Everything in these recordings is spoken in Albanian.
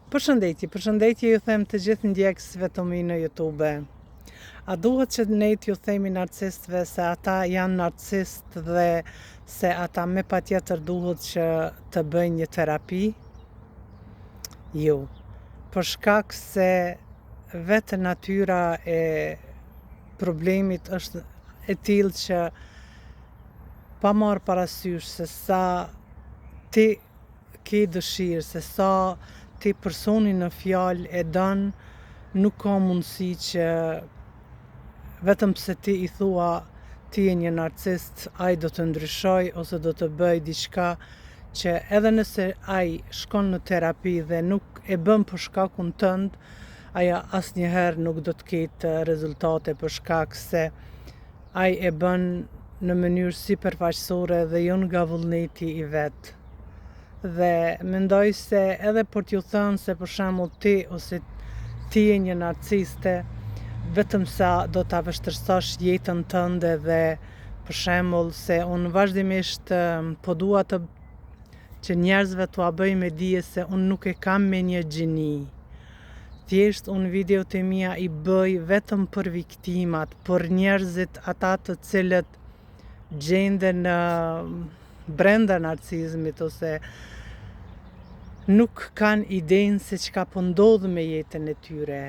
Përshëndetje ju them të gjithë ndjekësve të mi në YouTube. A duhet që ne t'ju themi narcistëve se ata janë narcistë dhe se ata me patjetër duhet që të bëjnë një terapi? Jo, për shkak se vetë natyra e problemit është e tillë që pa marrë parasysh se sa ti ke dëshirë, se sa ti personi në fjalë e don, nuk ka mundësi që vetëm pse ti i thua ti je një narcist, ai do të ndryshoj ose do të bëj diçka që edhe nëse ai shkon në terapi dhe nuk e bën për shkakun tënd, aja asnjëherë nuk do të ketë rezultate për shkak se ai e bën në mënyrë sipërfaqësore dhe jo nga vullneti i vet. Dhe mendoj se edhe për t'ju thënë se për shembull ti ose ti je një narciste, vetëm sa do ta vështirësosh jetën tënde dhe për shembull se unë vazhdimisht po dua që njerëzve t'ua bëj me dije se unë nuk e kam me një gjini. Thjesht unë videot e mia i bëj vetëm për viktimat, për njerëzit ata të cilët gjenden brenda narcizmit ose nuk kanë idenë se çka po ndodh me jetën e tyre.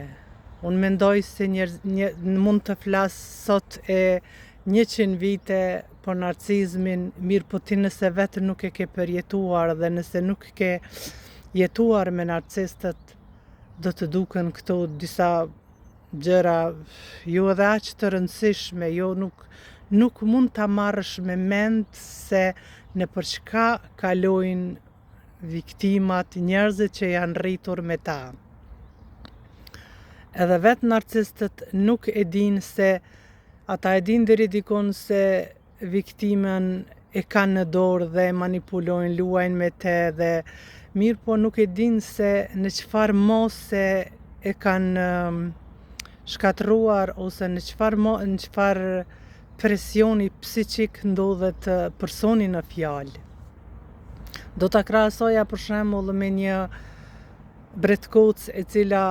Unë mendoj se mund të flas sot e 100 vite për narcizmin, mirë po ti nëse vetë nuk e ke përjetuar dhe nëse nuk ke jetuar me narcistët, do të duken këto disa gjëra jo edhe aq të rëndësishme, jo nuk mund ta marrësh me mend se nëpër çka kalojnë viktimat, njerëzit që janë rritur me ta. Edhe vetë narcistët nuk e dinë se ata e dinë deri dikon se viktimen e kanë në dorë dhe manipulojnë, luajnë me te dhe mirë po nuk e dinë se në çfarë mose e kanë shkatruar ose në çfarë presioni psiqik ndodhet personi në fjalë. Do ta krahasoja për shembull me një bretkocë e cila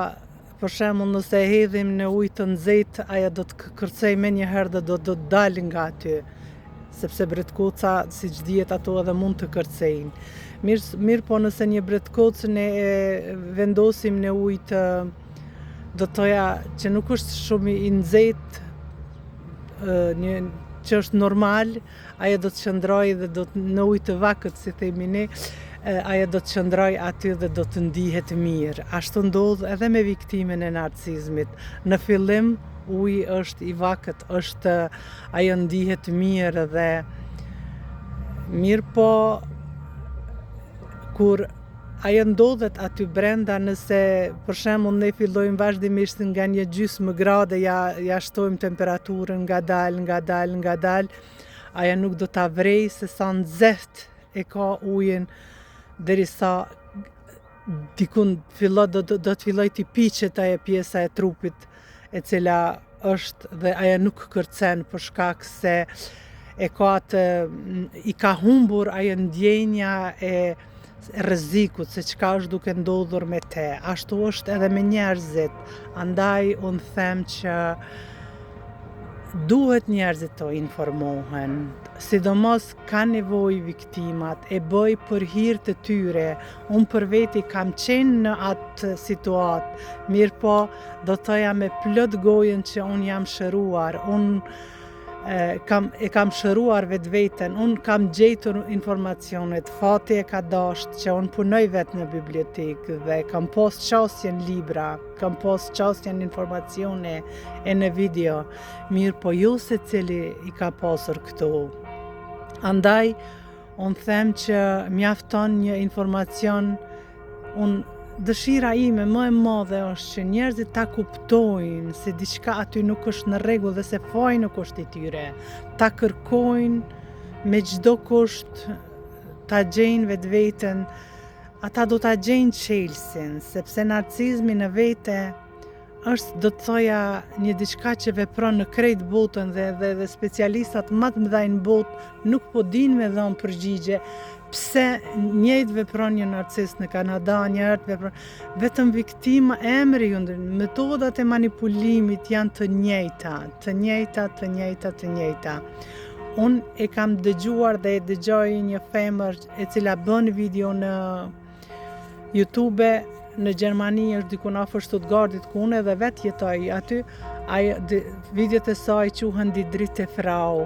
për shembull nëse e hedhim në ujë të nxehtë, ajo do të kërcej menjëherë dhe do të dalë nga aty, sepse bretkoca, siç dihet, ato edhe mund të kërcejnë. Mirë po nëse një bretkocë ne e vendosim në ujë të, do thoja që nuk është shumë i nxehtë, që është normal, ajo do të qëndroj dhe në ujë të vakët, si themi ne, ajo do të qëndroj aty dhe do të ndihet mirë. Ashtu ndodh edhe me viktimen e narcizmit. Në fillim uji është i vakët, ajo ndihet mirë dhe mirë po kur ajo ndodhet aty brenda, nëse për shembull ne fillojmë vazhdimisht nga një gjysmë grade ja shtojmë temperaturën ngadalë, ajo nuk do ta vrej se sa nxehtë e ka ujin derisa dikun do të filloj t'i piqet ajo pjesa e trupit e cila është dhe ajo nuk kërcen për shkak se i ka humbur ajo ndjenja e rrezikut se çka është duke ndodhur me te. Ashtu është edhe me njerëzit. Andaj unë them që duhet njerëzit të informohen, sidomos ka nevojë viktimat, e bëj për hir të tyre. Unë për veti kam qenë në atë situatë, mirë po do thoja me plot gojën që unë jam shëruar, unë kam shëruar vetveten, unë kam gjetur informacionet, fati e ka dashur që unë punoj vetë në bibliotekë dhe kam pas qasjen libra, kam pas qasjen informacione e në video, mirë po jo se cili i ka pasur këto. Andaj, unë them që mjafton një informacion, dëshira ime më e madhe është që njerëzit ta kuptojnë se diçka aty nuk është në rregull dhe se faji nuk është i tyre. Ta kërkojnë me çdo kusht, ta gjejnë vetveten, ata do ta gjejnë çelësin, sepse narcizmi në vete është, do të thoja, një diçka që vepron në krejt botën dhe specialistat më të mëdhenj në botë nuk po dinë me dhënë përgjigje pse njëjtë vepron një narcist në Kanada, njëherë vepron vetëm viktima, emri ju ndryshon, metodat e manipulimit janë të njëjta. Unë e kam dëgjuar dhe e dëgjoj një femër e cila bën video në YouTube në Gjermani, është diku afër Stuttgartit ku unë edhe vetë jetoj aty. Videot e saj quhen Die dritte Frau.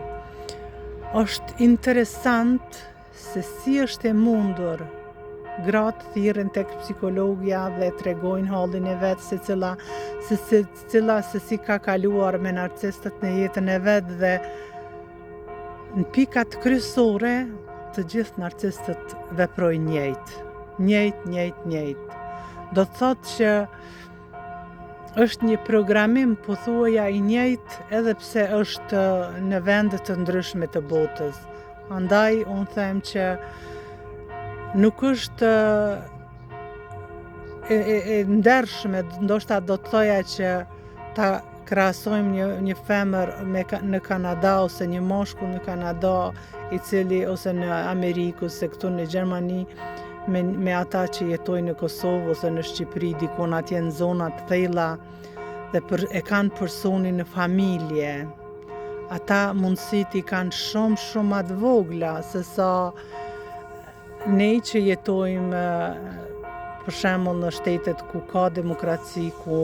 Është interesant se si është e mundur gratë thirren tek psikologja dhe tregojnë hallin e vet se si ka kaluar me narcistët në jetën e vet, dhe në pikat kryesore të gjithë narcistët veprojnë njëjtë. Do të thotë që është një programim pothuaja i njëjtë edhe pse është në vende të ndryshme të botës. Andaj unë them që nuk është e ndershme, ndoshta do të thoja që ta krahasojmë një femër në Kanada ose një moshkull në Kanada ose në Amerikë ose këtu në Gjermani me ata që jetojnë në Kosovë ose në Shqipëri, dikon atje në zonat thella dhe e kanë personin në familje. Ata mundësit i kanë shumë më të vogla se sa ne që jetojmë për shembull në shtetet ku ka demokraci, ku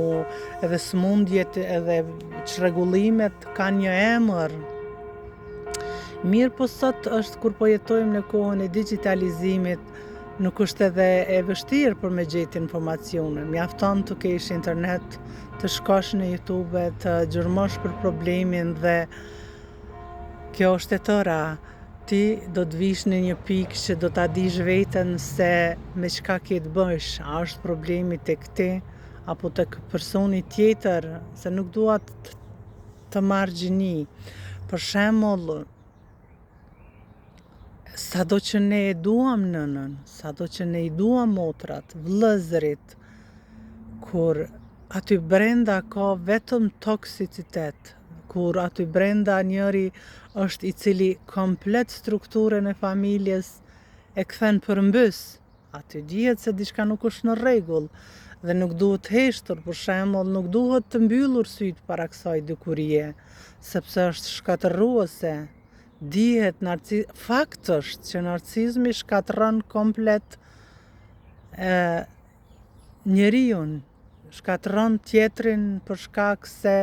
edhe smundjet edhe çrregullimet kanë një emër. Mirë, po sot është kur po jetojmë në kohën e digitalizimit, nuk është edhe e vështirë për me gjetë informacione. Mjafton të kesh internet, të shkosh në YouTube, të gjurmosh për problemin, dhe kjo është e tëra. Ti do të vish në një pikë që do ta dish veten se me çka ke të bësh, a është problemi tek ti apo tek personi tjetër, se nuk dua të marr gjini. Për shembull, sado që ne e duam nënën, sado që ne i duam motrat, vëllezërit, kur aty brenda ka vetëm toksicitet, kur aty brenda njëri është i cili komplet strukturën e familjes e kthen përmbys, aty dihet se diçka nuk është në rregull dhe nuk duhet heshtur. Për shembull, nuk duhet të mbyllur syt para kësaj dikurie, sepse është shkatërruese. Dihet fakt është që narcizmi shkatërron komplet njeriun, shkatërron tjetrin për shkak se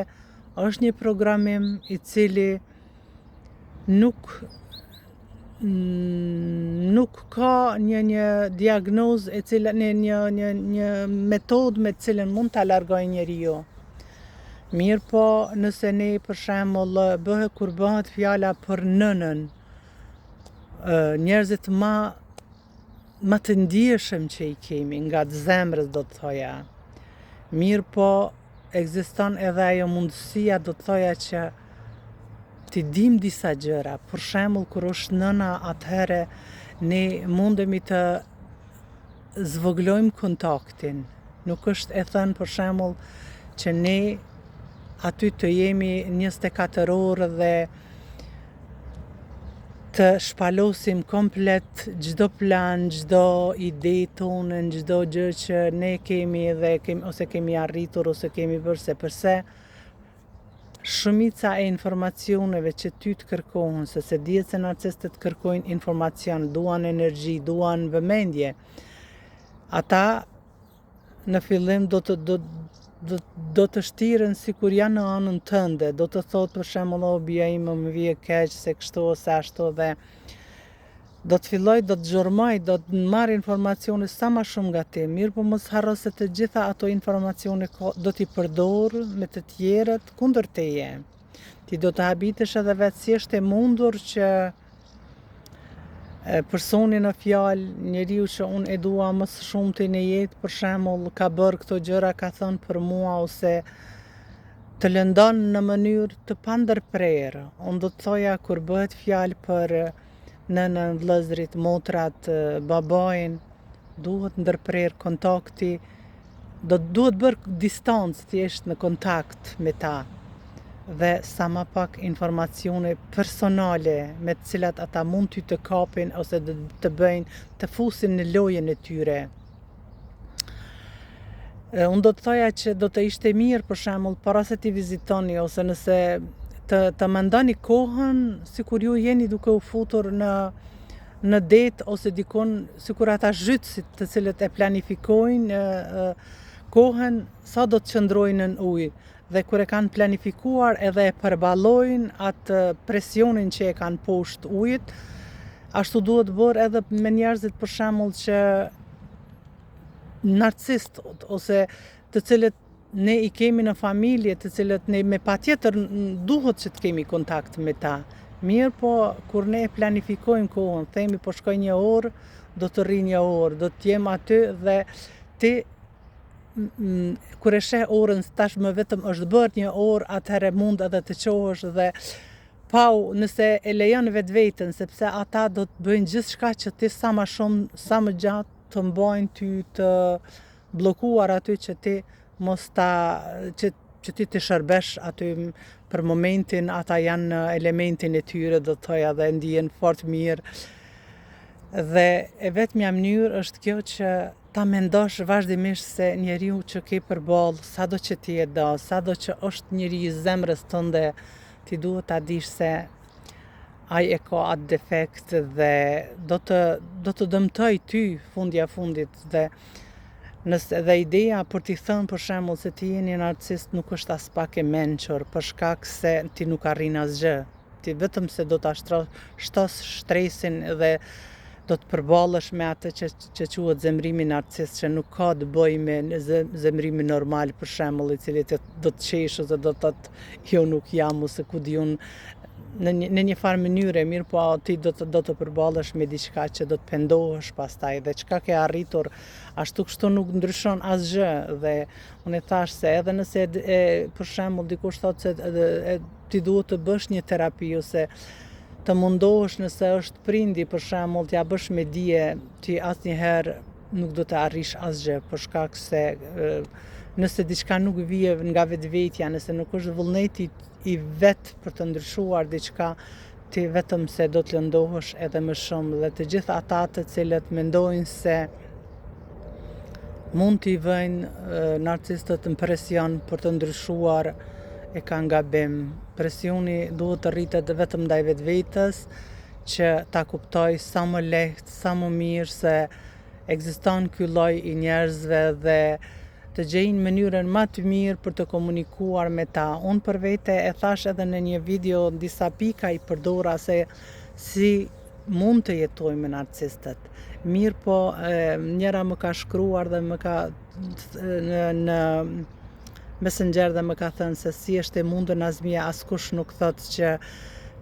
është një programim i cili nuk ka një diagnozë e cila një metodë me cilën mund ta largojë njeriu. Mirë, po nëse ne për shembull kur bëhet fjala për nënën, njerëzit më të ndjeshëm që i kemi nga të zemrës, do të thoja. Mirë, po ekziston edhe ajo mundësia, do të thoja, që ti dim disa gjëra. Për shembull, kur është nëna, atëherë ne mundemi të zvoglojmë kontaktin. Nuk është e thënë për shembull që ne aty të jemi 24 orë dhe të shpalosim komplet çdo plan, çdo ide tonë, çdo gjë që ne kemi ose kemi arritur ose kemi bërë, sepse shumica e informacioneve që ty të kërkohen, se dihet se narcistët kërkojnë informacion, duan energji, duan vëmendje. Ata në fillim do të shtiren sikur janë në anën tënde, do të thotë për shembull, bia ime më vije keq se kështu ose ashtu, dhe do të filloj, do të zhurmoj, do të marr informacione sa më shumë nga ti. Mirë, po mos harro se të gjitha ato informacione do t'i përdor me të tjerët kundër teje. Ti do të habitesh edhe vetë si është e mundur që personi në fjalë, njeriu që unë e dua më së shumti në jetë, për shembull, ka bërë këto gjëra, ka thënë për mua, ose të lëndon në mënyrë të pandërprerë. Unë do të thoja, kur bëhet fjalë për nënën, vëllezërit, motrat, babajin, duhet ndërprer kontakti, duhet bërë distancë thjesht në kontakt me ta. dhe sa më pak informacione personale me të cilat ata mund ty të kapin ose të bëjnë, të fusin në lojën e tyre. Unë do të thoja që do të ishte mirë për shembull para se t'i vizitoni ose nëse të mendoni kohën sikur ju jeni duke u futur në det ose dikun sikur ata zhytësit të cilët e planifikojnë kohën sa do të qëndrojnë në ujë dhe kur e kanë planifikuar edhe e përballojnë atë presionin që e kanë poshtë ujit, ashtu duhet bërë edhe me njerëzit për shembull që narcist ose të cilët ne i kemi në familje, të cilët ne me patjetër duhet që të kemi kontakt me ta. Mirë po, kur ne planifikojmë kohën, themi po shkoj 1 orë, do të rri 1 orë, do të jem aty dhe ti kur e sheh orën tashmë vetëm është bërë 1 orë, atëherë mund edhe të qohesh dhe nëse e lejon vetveten, sepse ata do të bëjnë gjithçka që ti sa më shumë, sa më gjatë të mbajnë ty të bllokuar aty që ti mos që ti të shërbesh aty për momentin, ata janë në elementin e tyre, do të thoja dhe ndihen fort mirë. Dhe e vetmja mënyrë është kjo që ta mendosh vazhdimisht se njeriu që ke përballë, sado që ti e do, sado që është njeri i zemrës tënde, ti duhet ta dish se ai e ka atë defekt dhe do të dëmtoj ty fundja fundit dhe ideja për t'i thënë për shembull se ti je një narcist nuk është as pak e mençur për shkak se ti nuk arrin asgjë. Ti vetëm se do ta shtos stresin dhe do të përballesh me atë që quhet zemrimi narcist, që nuk ka të bëjë me zemrimin normal, për shembull, i cili do të qesh ose do të thotë jo nuk jam ose ku diun në një farë mënyre, mirë po ti do të përballesh me diçka që do të pendohesh pastaj dhe çka ke arritur ashtu kështu nuk ndryshon asgjë dhe unë thash se edhe nëse për shembull dikush thotë se ti duhet të bësh një terapi ose të mundohesh nëse është prindi për shembull t'ja bësh me dije, ti asnjëherë nuk do të arrish asgjë për shkak se nëse diçka nuk vije nga vetvetja, nëse nuk është vullneti i vet për të ndryshuar diçka, ti vetëm se do të lëndohesh edhe më shumë dhe të gjithë ata të cilët mendojnë se mund t'i vëjnë narcistët në presion për të ndryshuar e kanë gabim. Presioni duhet të rritet vetëm ndaj vetvetes që ta kuptoj sa më lehtë, sa më mirë se ekziston ky lloj i njerëzve dhe të gjejnë mënyrën më të mirë për të komunikuar me ta. Unë për vete e thash edhe në një video në disa pika i përdora se si mund të jetojmë me narcistët. Mirë po, njëra më ka shkruar dhe më ka në Messenger dhe më ka thënë se si është e mundën Azmia, askush nuk thotë që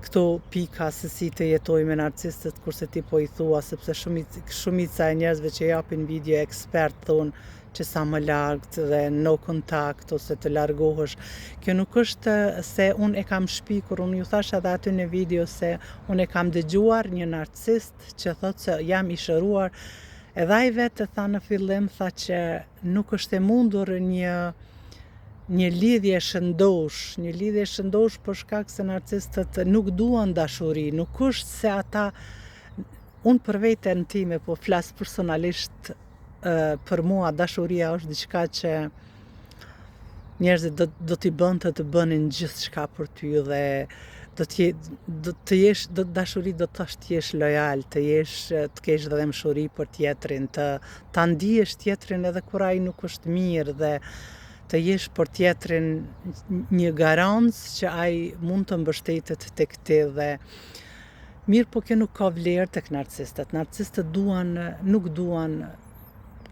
këto pika se si të jetoj me narcistët kurse ti po i thua, sepse shumica e njerëzve që japin video ekspert thonë që sa më largt dhe no kontakt ose të largohesh. Kjo nuk është se unë e kam shpikur, unë ju thash edhe aty në video se unë e kam dëgjuar një narcist që thotë se jam i shëruar, edhe ai vetë tha në fillim, tha që nuk është e mundur një lidhje shëndosh për shkak se narcistët nuk duan dashuri, nuk është se ata, unë për veten time po flas personalisht, për mua dashuria është diçka që njerëzit do t'i bënte të bënin gjithçka për ty dhe dashuri do të thosh të jesh lojal, të kesh dëmshuri për tjetrin, ta ndihesh tjetrin edhe kur ai nuk është mirë dhe të jesh për tjetrin një garancë që ai mund të mbështetet tek ti dhe mirë po kjo nuk ka vlerë tek narcistët. Narcistët nuk duan,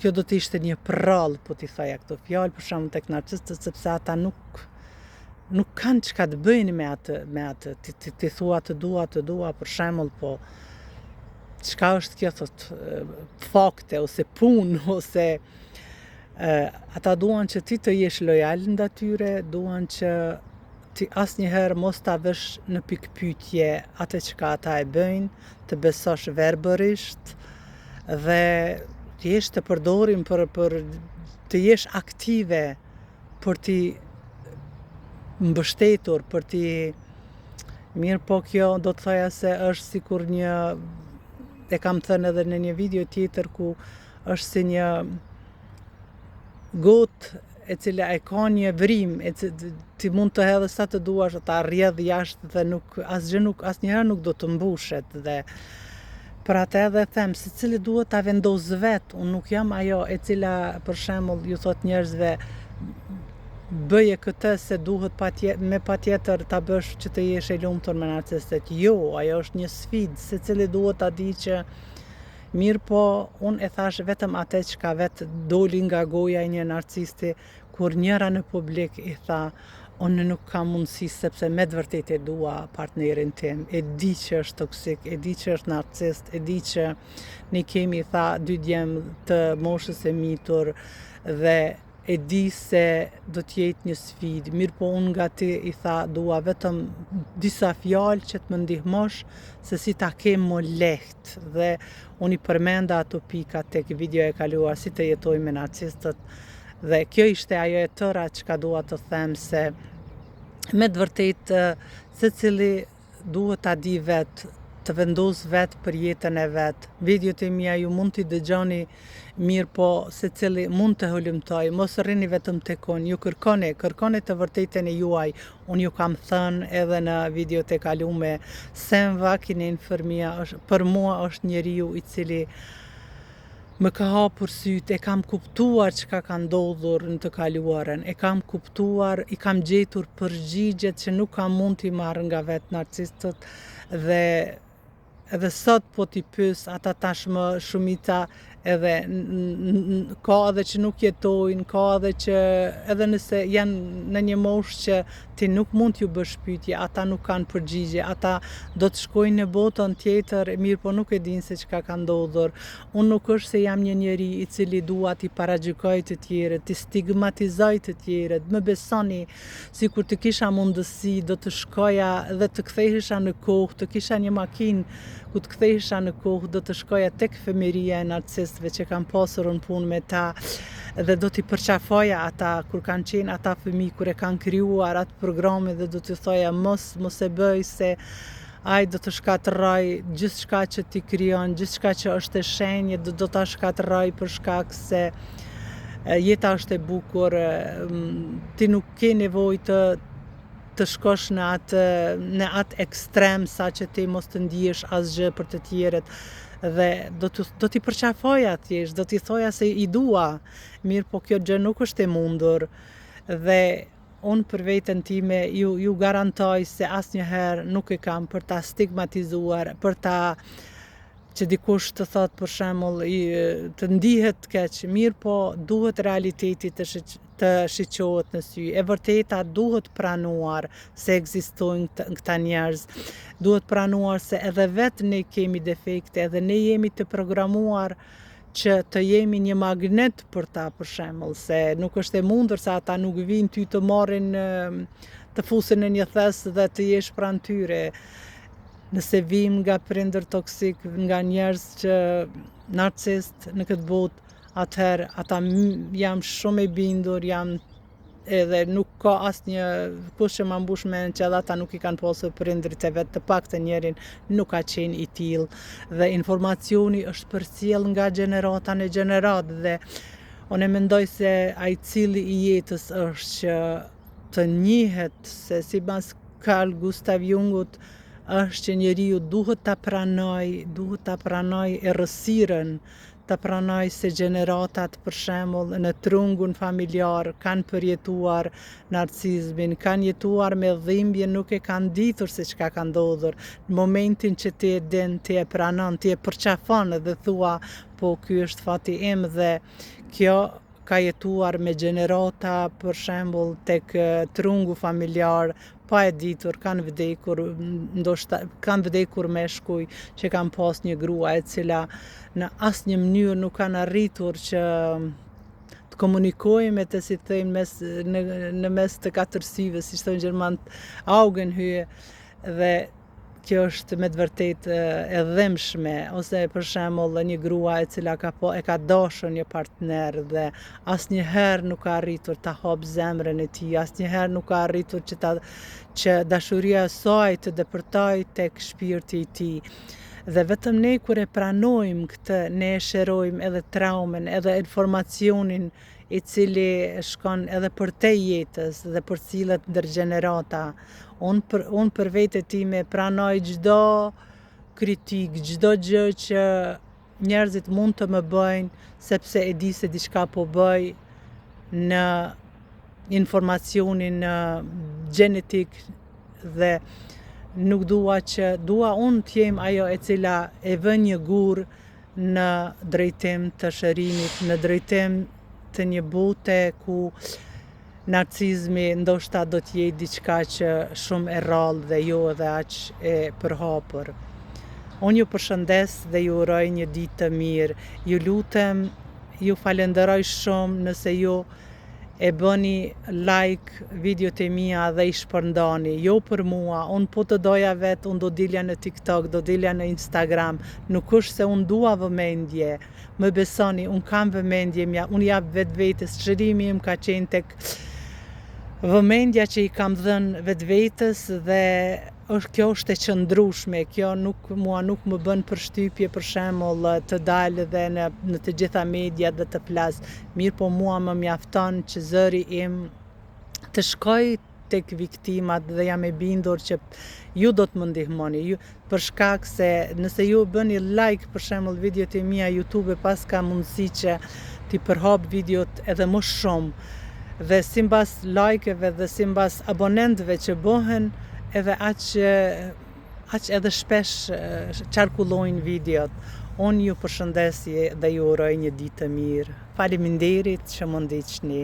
kjo do të ishte një prrall po t'i thoja këto fjalë për shembull tek narcistët sepse ata nuk kanë çka të bëjnë me atë. Ti thua të dua për shembull, po çka është kjo thotë fakte ose punë ose ata duan që ti të jesh lojal ndaj tyre, duan që ti asnjëherë mos ta vësh në pikpyetje atë çka ata e bëjnë, të besosh verbërisht dhe të jesh të përdorim për të jesh aktive për ti mbështetur, për t'i mirë, po kjo do të thoja se është sikur një, e kam thënë edhe në një video tjetër, ku është si një gotë e cila e ka një vrim, ti mund të hedhë sa të duash, ta rrjedh jashtë dhe asnjëherë nuk do të mbushet. Dhe për atë edhe them, secili duhet ta vendos vet. Unë nuk jam ajo e cila, për shembull, ju thot njerëzve bëje këtë se duhet patjetër ta bësh që të jesh e lumtur me narcistet. Jo, ajo është një sfidë, secili duhet ta di që mirë, po unë e thash vetëm atë që ka vetë doli nga goja e një narcisti, kur njëra në publik i tha, unë nuk kam mundësi sepse me të vërtet e dua partnerin tim, e di që është toksik, e di që është narcist, e di që ne kemi, tha, 2 djemë të moshës e mitur, dhe e di se do t'jetë një sfidë. Mirë, po unë nga ti, i tha, dua vetëm disa fjalë që të më ndihmosh se si ta kem më lehtë. Dhe unë i përmenda ato pika tek video e kaluar, si të jetoj me narcistët. Dhe kjo ishte ajo e tëra që ka dua të them, se me të vërtet secili duhet ta di vetë, të vendos vetë për jetën e vetë. Videot e mia ju mund t'i dëgjoni mirë, po secili mund të hulumtoj, mos rrini vetëm tek unë, ju kërkoni të vërtetën e juaj. Unë ju kam thënë edhe në videot e kalume, Senva Kininfermia për mua është njeriu i cili më ka hapur sytë, e kam kuptuar çka ka ndodhur në të kaluarën, e kam kuptuar, i kam gjetur përgjigjet që nuk kam mund t'i marr nga vetë narcistët, dhe edhe sot po t'i pyes ata tashmë shumica, edhe ka edhe që nuk jetojnë, ka edhe që edhe nëse janë në një moshë që ti nuk mund t'ju bësh pyetje, ata nuk kanë përgjigje, ata do të shkojnë në botën tjetër, mirë, po nuk e dinë se çka ka ndodhur. Unë nuk është se jam një njeri i cili dua t'i paragjykoj të tjerët, t'i stigmatizoj të tjerët. Më besoni, sikur të kisha mundësi, do të shkoja dhe të kthehesha në kohë, të kisha një makinë ku të kthehesha në kohë, do të shkoja tek fëmijëria e narcistëve që kam pasur në punë me ta, dhe do t'i përqafoja ata kur kanë qenë ata fëmijë, kur e kanë krijuar atë programe, dhe do t'i thoja mos e bëj se ai do të shkatërroj gjithçka që ti krijon, gjithçka që është e shenjë, do ta shkatërroj për shkak se jeta është e bukur, ti nuk ke nevojë të shkosh në atë ekstrem, sa që ti mos të ndihesh asgjë për të tjerët. Dhe do t'i përqafoja thjesht, do t'i thoja se i dua, mirë, po kjo gjë nuk është e mundur. Dhe unë për veten time ju garantoj se asnjëherë nuk e kam për ta stigmatizuar, për ta që dikush të thot për shembull të ndihet keq, mirë, po duhet realiteti të shiqohet në sy. E vërteta duhet pranuar se ekzistojnë këta njerëz. Duhet pranuar se edhe vetë ne kemi defekte, edhe ne jemi të programuar që të jemi një magnet për ta, për shembull, se nuk është e mundur se ata nuk vinë ty të marrin, të fusin në një thes dhe të jesh pranë tyre. Nëse vim nga prindër toksik, nga njerëz që narcist në këtë botë, atëherë ata jam shumë e bindur, edhe nuk ka asnjë kush që ma mbush mend që edhe ata nuk i kanë pasur prindrit e vet, të paktën njërin nuk ka qenë i tillë. Dhe informacioni është përcjell nga gjenerata në gjeratë, dhe unë mendoj se ai cili i jetës është që të njihet, se sipas Carl Gustav Jungut, është që njeriu duhet ta pranoj errësirën, ta pranoj se gjeneratat, për shembull, në trungun familjar kanë përjetuar narcizmin, kanë jetuar me dhimbje, nuk e kanë ditur se çka ka ndodhur. Në momentin që ti e din, ti e pranon, ti e përqafon dhe thua, po ky është fati im, dhe kjo ka jetuar me gjenerata, për shembull, tek trungu familjar, pa e ditur, kanë vdekur meshkuj që kanë pas një grua e cila në asnjë mënyrë nuk kanë arritur që të komunikojmë, të si thënë në mes të katër syve, si thonë gjermanët, Augenhöhe, dhe kjo është me të vërtet e dhimbshme, ose për shembull një grua e cila e ka dashur një partner dhe asnjëherë nuk ka arritur ta hap zemrën e tij, asnjëherë nuk ka arritur që dashuria e saj të depërtojë tek shpirti i tij. Dhe vetëm ne kur e pranojmë këtë, ne e shërojmë edhe traumen, edhe informacionin i cili shkon edhe për te jetës dhe për cilët ndër gjenerata. Unë për vete time pranoj çdo kritik, çdo gjë që njerëzit mund të më bëjnë, sepse e di se diçka po bëj në informacionin gjenetik dhe nuk dua unë të jem ajo e cila e vën një gur në drejtim të shërimit, në drejtim të një bote ku narcizmi ndoshta do të jetë diçka që shumë e rrallë dhe jo edhe aq e përhapur. Unë ju përshëndes dhe ju uroj një ditë të mirë. Ju lutem, ju falenderoj shumë nëse ju e bëni like videot e mia dhe i shpërndani, jo për mua, unë po të doja vetë, unë do dilja në TikTok, do dilja në Instagram, nuk është se unë dua vëmendje, më besoni, unë kam vëmendje, unë jap vetvetes, shërimi im ka qenë tek vëmendja që i kam dhënë vetvetes dhe kjo është e qëndrueshme, kjo mua nuk më bën përshtypje për shembull të dalë dhe në të gjitha media dhe të flas. Mirë po mua më mjafton që zëri im të shkoj tek viktimat dhe jam e bindur që ju do të më ndihmoni. Për shkak se nëse ju bëni like për shembull videot e mia YouTube pas ka mundësi që t'i përhap videot edhe më shumë dhe simbas like-eve dhe simbas abonentëve që bëhen edhe aq edhe shpesh qarkullojnë videot. Unë ju përshëndes dhe ju uroj një ditë të mirë. Faleminderit që më ndiqni.